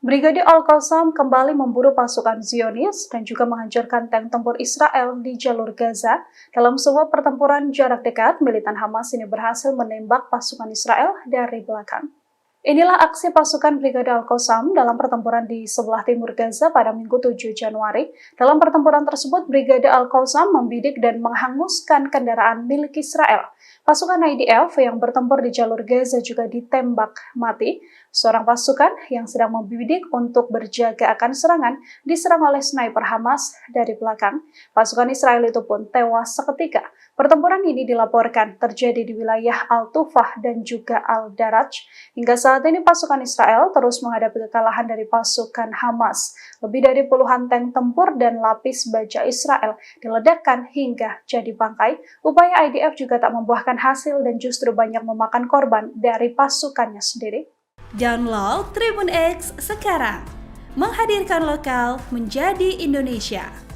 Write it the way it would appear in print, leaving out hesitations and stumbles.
Brigade Al-Qassam kembali memburu pasukan Zionis dan juga menghancurkan tank tempur Israel di jalur Gaza. Dalam sebuah pertempuran jarak dekat, militan Hamas ini berhasil menembak pasukan Israel dari belakang. Inilah aksi pasukan Brigade Al-Qassam dalam pertempuran di sebelah timur Gaza pada Minggu 7 Januari. Dalam pertempuran tersebut, Brigade Al-Qassam membidik dan menghanguskan kendaraan milik Israel. Pasukan IDF yang bertempur di jalur Gaza juga ditembak mati. Seorang pasukan yang sedang membidik untuk berjaga akan serangan diserang oleh sniper Hamas dari belakang. Pasukan Israel itu pun tewas seketika. Pertempuran ini dilaporkan terjadi di wilayah Al-Tufah dan juga Al-Daraj. Hingga saat ini pasukan Israel terus menghadapi kekalahan dari pasukan Hamas. Lebih dari puluhan tank tempur dan lapis baja Israel diledakkan hingga jadi bangkai. Upaya IDF juga tak membuahkan hasil dan justru banyak memakan korban dari pasukannya sendiri. Download Tribun X sekarang, menghadirkan lokal menjadi Indonesia.